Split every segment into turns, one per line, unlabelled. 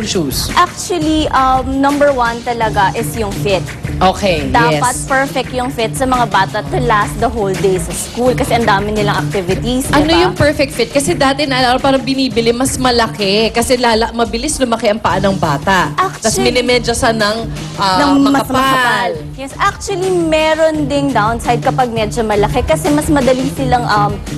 shoes?
Actually, number one talaga is yung fit.
Okay,
Dapat
yes.
perfect yung fit sa mga bata to last the whole day sa school kasi ang dami nilang activities,
Ano
diba?
yung perfect fit? Kasi dati naalala ko, parang binibili mas malaki kasi mabilis lumaki ang paa ng bata. Tapos minimedya sa ng
mas
makapal.
makapal. Yes, actually, meron ding downside kapag medyo malaki kasi mas madali silang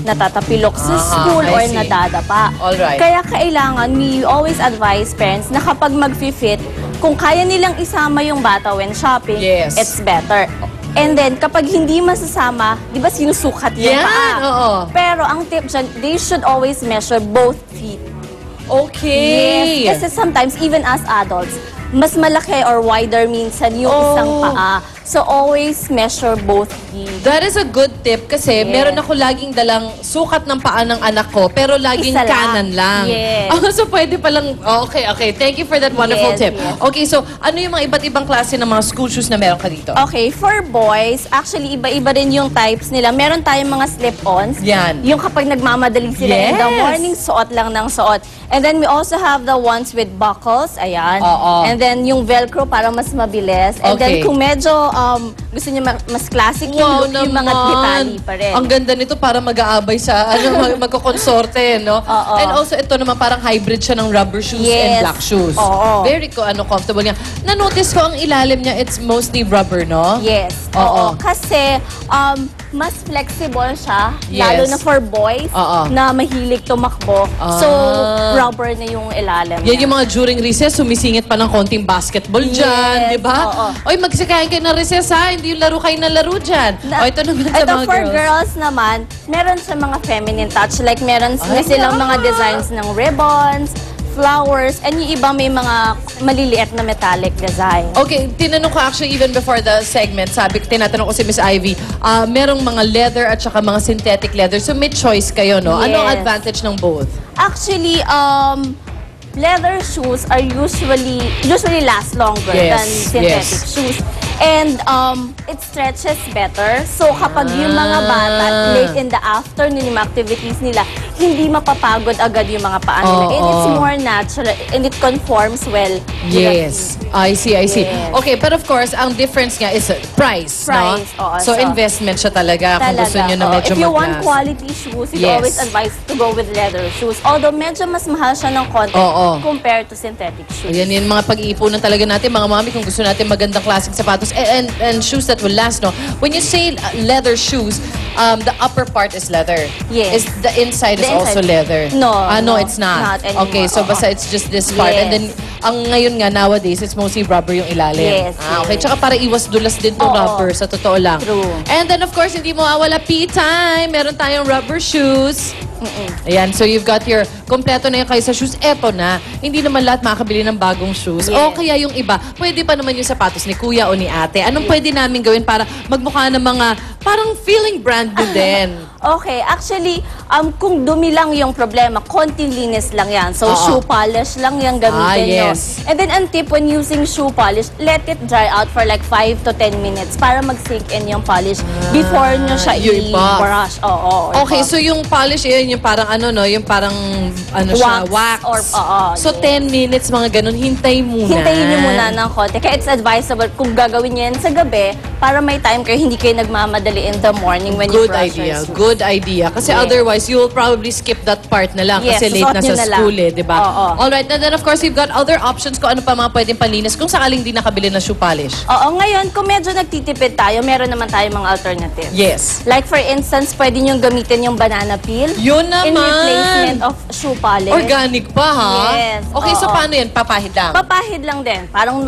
natatapilok sa school
I
or
see.
nadadapa.
Alright.
Kaya kailangan, we always advise parents na kapag mag-fit, kung kaya nilang isama yung bata when shopping,
Yes.
it's better. And then, kapag hindi masasama, di ba sinusukat yung paa?
Oo.
Pero ang tip dyan, they should always measure both feet.
Okay.
Yes, kasi sometimes, even as adults, mas malaki or wider minsan yung isang paa. So, always measure both feet.
That is a good tip kasi
Yes.
meron ako laging dalang sukat ng paa ng anak ko pero laging
Isa lang.
kanan lang.
Yes.
So pwede palang, okay. Thank you for that wonderful
Yes,
tip.
yes.
Okay, so ano yung mga iba't ibang klase ng mga school shoes na meron ka dito?
Okay, for boys, actually, iba-iba rin yung types nila. Meron tayong mga slip-ons.
Yan.
Yung kapag nagmamadali sila in the
Yes.
morning, suot lang ng suot. And then we also have the ones with buckles. Ayan.
Oo.
And then yung Velcro para mas mabilis. And
Okay.
then kung medyo gusto niyo mas classic yung look, yung mga detalye pa rin.
Ang ganda nito para mag-aabay sa magkokonsorte, no?
Oo.
And also ito naman parang hybrid siya ng rubber shoes and
Yes.
black shoes.
Oo.
Very comfortable niya. Na-notice ko ang ilalim niya, it's mostly rubber, no?
Yes.
Oo.
Kasi mas flexible siya,
Yes.
lalo na for boys
Oo.
na mahilig tumakbo. So, rubber na yung ilalim
Yan
niya.
yung mga during recess, sumisingit pa ng konting basketball dyan,
Yes,
di ba?
oo.
Oy, magsikain kayo ng recess ha, hindi yung laro kayo ng laro dyan. O, ito naman sa
Ito
mga
for
girls.
girls naman, meron sa mga feminine touch. Like, meron
Ay,
silang mga
yeah.
designs ng ribbons, flowers, and yung iba may mga maliliit na metallic design.
Okay, tinanong ko actually even before the segment, tinatanong ko si Miss Ivy, merong mga leather at saka mga synthetic leather. So may choice kayo, no? Anong
Yes.
advantage ng both?
Actually, leather shoes are usually last longer
Yes,
than synthetic
yes.
shoes. And it stretches better. So kapag yung mga bata late in the afternoon yung mga activities nila, hindi mapapagod agad yung mga paa nila. And it's more natural and it conforms well.
Yes. I see.
Yes.
Okay, but of course, ang difference nga is price, no?
Price, oo.
So,
So,
investment siya talaga kung gusto nyo na
oo.
medyo
If you want
mag-last.
quality shoes, you
Yes.
always advise to go with leather shoes. Although medyo mas mahal siya ng konti
Oo.
compared to synthetic shoes.
Ayan, yung mga pag-iipunan talaga natin, mga mami, kung gusto natin magandang klaseng sapatos and shoes that will last, no? When you say leather shoes, the upper part is leather.
Yes.
The inside is
The
also
inside.
leather.
No,
No,
no,
it's not.
not anymore.
Okay, so basta it's just this part.
Yes.
And then, ang ngayon nga, nowadays, it's mostly rubber yung ilalim.
Yes,
Okay,
yes.
tsaka para iwas dulas din tong
Oo.
rubber, sa totoo lang.
True.
And then, of course, hindi mo mawawala pee time. Meron tayong rubber shoes. Ayan, so you've got your, kompleto na yung kayo sa shoes. Eto na, hindi naman lahat makakabili ng bagong shoes.
Yes.
O kaya yung iba, pwede pa naman yung sapatos ni kuya o ni ate. Anong pwede namin gawin para magmukha ng mga parang feeling brand new din?
Okay, actually, kung dumi lang yung problema, konting linis lang yan. So,
Oo.
shoe polish lang yung gamitin nyo.
Yes.
And then, ang tip when using shoe polish, let it dry out for like 5 to 10 minutes para mag-sink in yung polish before nyo siya
yung buff.
i-brush. Oo.
Okay, so yung polish, yun, yung parang ano, no? Yung parang, ano siya, wax.
Oo,
So,
yes.
10 minutes, mga ganun, hintay muna.
Hintayin nyo muna ng konti. Kaya it's advisable kung gagawin nyo yan sa gabi para may time kayo, hindi kayo nagmamadali in the morning when you
Good
brush
idea.
your shoes.
Good idea. Kasi
Yes.
otherwise, you will probably skip that part na lang
Yes,
kasi late
susuot
na
nyo
sa
na lang.
school eh, di ba?
Oo.
Alright, and then of course, you've got other options kung ano pa mga pwedeng palinis kung sakaling di nakabili ng shoe polish.
Oo, ngayon, kung medyo nagtitipid tayo, meron naman tayong mga alternatives.
Yes.
Like for instance, pwede nyo gamitin yung banana peel
Yun
in
naman.
replacement of shoe polish.
Organic pa, ha?
Yes,
Okay, so
oo.
paano yan? Papahid lang?
Papahid lang din. Parang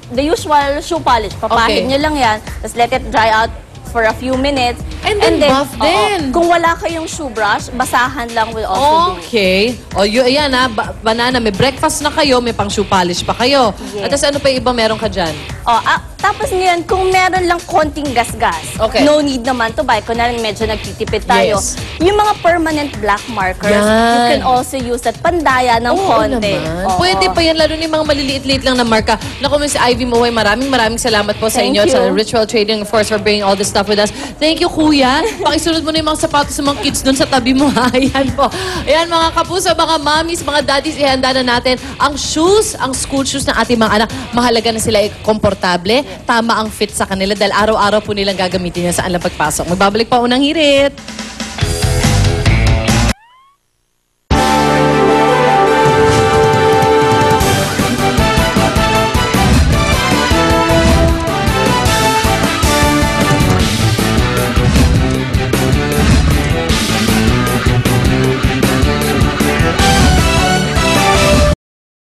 the usual shoe polish. Papahid
Okay.
nyo lang yan, tapos let it dry out for a few minutes.
And then buff
oo,
din.
kung wala kayong shoe brush, basahan lang will also do.
Okay. O, ayan ha, banana, may breakfast na kayo, may pang shoe polish pa kayo.
Yes.
At tas ano pa yung iba meron ka dyan?
Tapos ngayon, kung meron lang konting gasgas,
Okay.
no need naman to buy. Kung narin medyo nagtitipid tayo.
Yes.
Yung mga permanent black markers, you
Yan.
can also use that pandaya ng
Oo
konti.
naman.
Oo.
Pwede pa yan, lalo na yung mga maliliit-liit lang na marka. Naku, Miss Ivy Mohay, maraming salamat po sa
Thank
inyo,
you.
sa Ritual Trading, of course, for bringing all this stuff with us. Thank you, Kuya. Pakisunod mo na yung mga sapatos ng mga kids dun sa tabi mo, ha? Ayan po. Ayan, mga kapuso, mga mommies, mga daddies, ihanda na natin ang shoes, ang school shoes ng ating mga anak. Mahalaga na sila ay komportable, tama ang fit sa kanila dahil araw-araw po nilang gagamitin yan saan lang pagpasok. Magbabalik pa unang hirit.